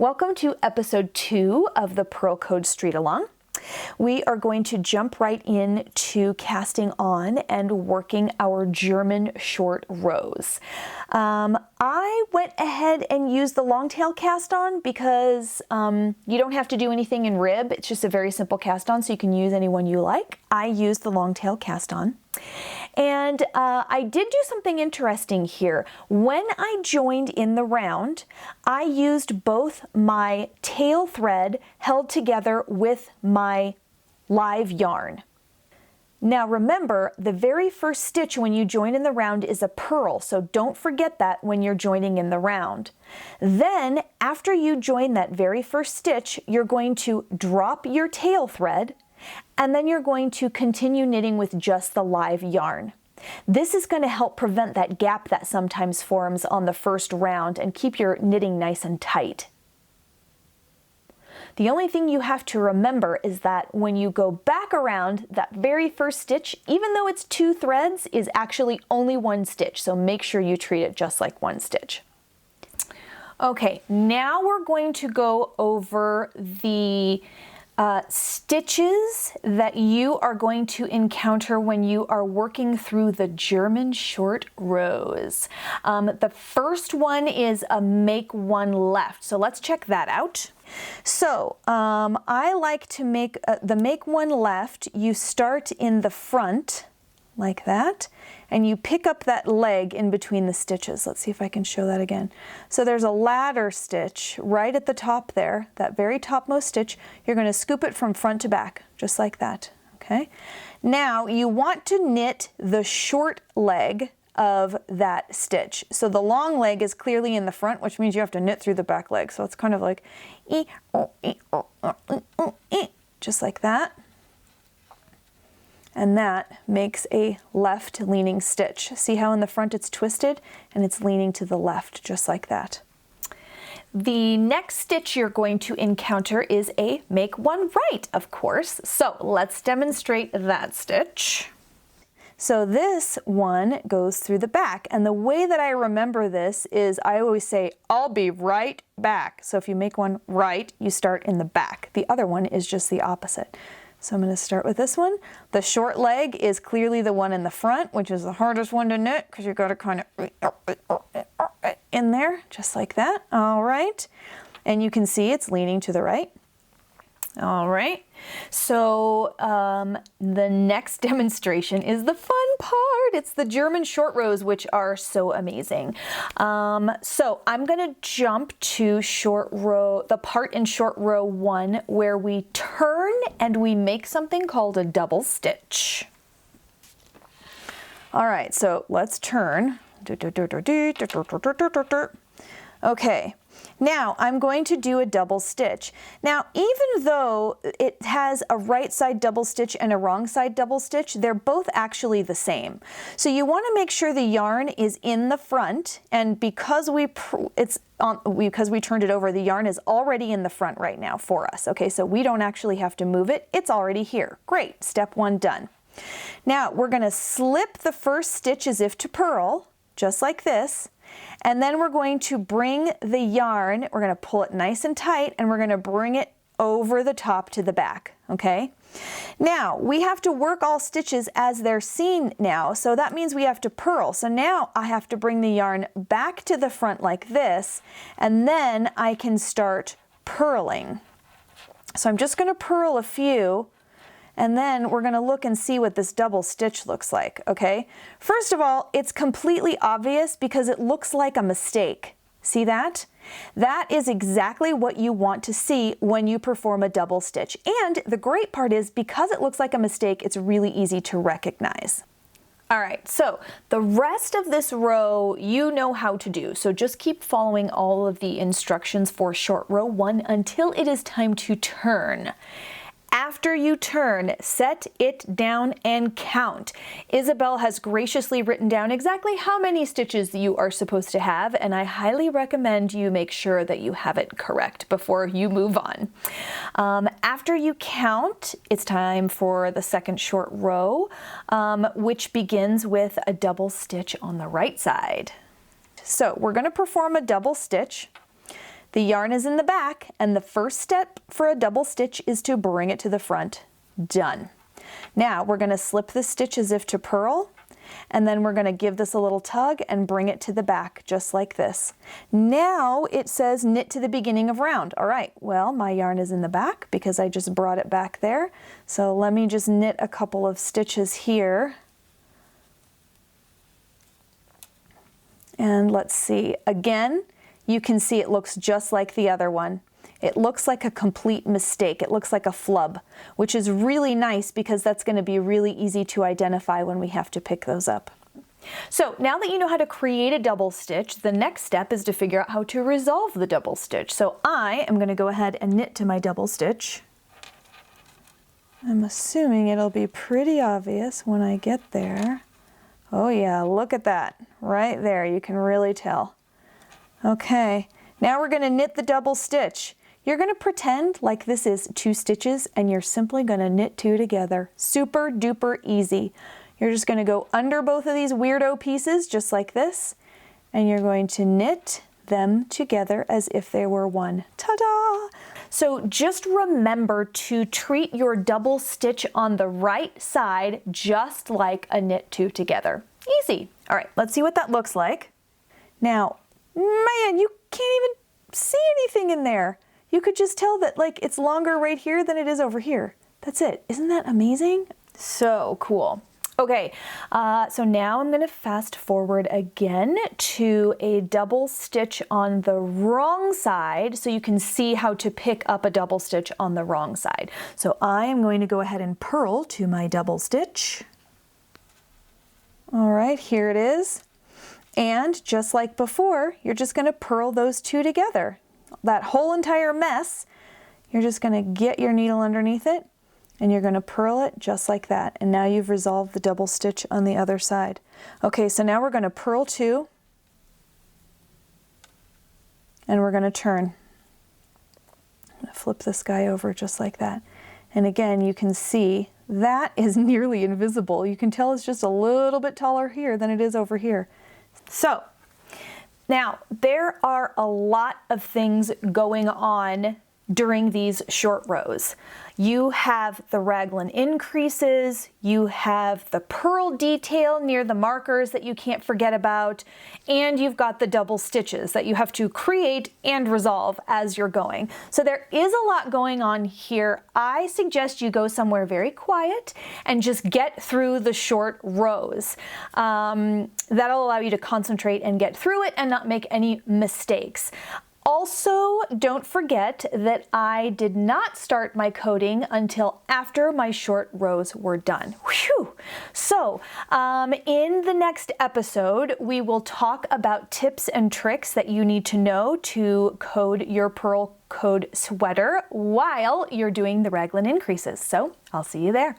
Welcome to episode 2 of the Purl Code Street Along. We are going to jump right into casting on and working our German short rows. I went ahead and used the long tail cast on because you don't have to do anything in rib. It's just a very simple cast on, so you can use any one you like. I used the long tail cast on. And I did do something interesting here. When I joined in the round, I used both my tail thread held together with my live yarn. Now remember, the very first stitch when you join in the round is a purl, so don't forget that when you're joining in the round. Then, after you join that very first stitch, you're going to drop your tail thread, and then you're going to continue knitting with just the live yarn. This is going to help prevent that gap that sometimes forms on the first round and keep your knitting nice and tight. The only thing you have to remember is that when you go back around, that very first stitch, even though it's 2 threads, is actually only 1 stitch, so make sure you treat it just like 1 stitch. Okay, now we're going to go over the stitches that you are going to encounter when you are working through the German short rows. The first one is a make one left, so let's check that out. So I like to make the make one left. You start in the front like that, and you pick up that leg in between the stitches. Let's see if I can show that again. So there's a ladder stitch right at the top there, that very topmost stitch. You're going to scoop it from front to back, just like that, okay? Now you want to knit the short leg of that stitch. So the long leg is clearly in the front, which means you have to knit through the back leg. So it's kind of like just like that. And that makes a left leaning stitch. See how in the front it's twisted and it's leaning to the left, just like that. The next stitch you're going to encounter is a make one right, of course. So let's demonstrate that stitch. So this one goes through the back, and the way that I remember this is I always say, I'll be right back. So if you make one right, you start in the back. The other one is just the opposite. So I'm going to start with this one. The short leg is clearly the one in the front, which is the hardest one to knit because you've got to kind of in there, just like that. All right. And you can see it's leaning to the right. All right. So the next demonstration is the fun part. It's the German short rows, which are so amazing. So I'm going to jump to short row, the part in short row 1 where we turn and we make something called a double stitch. All right, so let's turn. Okay. Now I'm going to do a double stitch. Now, even though it has a right side double stitch and a wrong side double stitch, they're both actually the same. So you want to make sure the yarn is in the front, and because we turned it over, the yarn is already in the front right now for us. Okay, so we don't actually have to move it. It's already here. Great. Step 1 done. Now we're going to slip the first stitch as if to purl, just like this. And then we're going to bring the yarn, we're going to pull it nice and tight, and we're going to bring it over the top to the back, okay? Now, we have to work all stitches as they're seen now, so that means we have to purl. So now I have to bring the yarn back to the front like this, and then I can start purling. So I'm just going to purl a few, and then we're going to look and see what this double stitch looks like, okay? First of all, it's completely obvious because it looks like a mistake. See that? That is exactly what you want to see when you perform a double stitch. And the great part is, because it looks like a mistake, it's really easy to recognize. All right, so the rest of this row you know how to do, so just keep following all of the instructions for short row 1 until it is time to turn. After you turn, set it down and count. Isabel has graciously written down exactly how many stitches you are supposed to have, and I highly recommend you make sure that you have it correct before you move on. After you count, it's time for the second short row, which begins with a double stitch on the right side. So we're going to perform a double stitch. The yarn is in the back, and the first step for a double stitch is to bring it to the front. Done. Now we're going to slip the stitch as if to purl, and then we're going to give this a little tug and bring it to the back, just like this. Now it says knit to the beginning of round. All right, well, my yarn is in the back because I just brought it back there. So let me just knit a couple of stitches here. And let's see, again, you can see it looks just like the other one. It looks like a complete mistake. It looks like a flub, which is really nice because that's going to be really easy to identify when we have to pick those up. So now that you know how to create a double stitch, the next step is to figure out how to resolve the double stitch. So I am going to go ahead and knit to my double stitch. I'm assuming it'll be pretty obvious when I get there. Oh yeah, look at that. Right there, you can really tell. Okay, now we're going to knit the double stitch. You're going to pretend like this is 2 stitches and you're simply going to knit 2 together. Super duper easy. You're just going to go under both of these weirdo pieces just like this, and you're going to knit them together as if they were one. Ta-da! So just remember to treat your double stitch on the right side just like a knit 2 together. Easy. All right, let's see what that looks like. Now, man, you can't even see anything in there. You could just tell that like it's longer right here than it is over here. That's it. Isn't that amazing? So cool. Okay, so now I'm going to fast forward again to a double stitch on the wrong side so you can see how to pick up a double stitch on the wrong side. So I am going to go ahead and purl to my double stitch. All right, here it is. And just like before, you're just going to purl those 2 together. That whole entire mess, you're just going to get your needle underneath it and you're going to purl it just like that. And now you've resolved the double stitch on the other side. Okay, so now we're going to purl 2 and we're going to turn. I'm going to flip this guy over just like that. And again, you can see that is nearly invisible. You can tell it's just a little bit taller here than it is over here. So now there are a lot of things going on during these short rows. You have the raglan increases, you have the purl detail near the markers that you can't forget about, and you've got the double stitches that you have to create and resolve as you're going. So there is a lot going on here. I suggest you go somewhere very quiet and just get through the short rows. That'll allow you to concentrate and get through it and not make any mistakes. Also, don't forget that I did not start my coding until after my short rows were done. Whew. So, in the next episode, we will talk about tips and tricks that you need to know to code your Purl code sweater while you're doing the raglan increases. So, I'll see you there.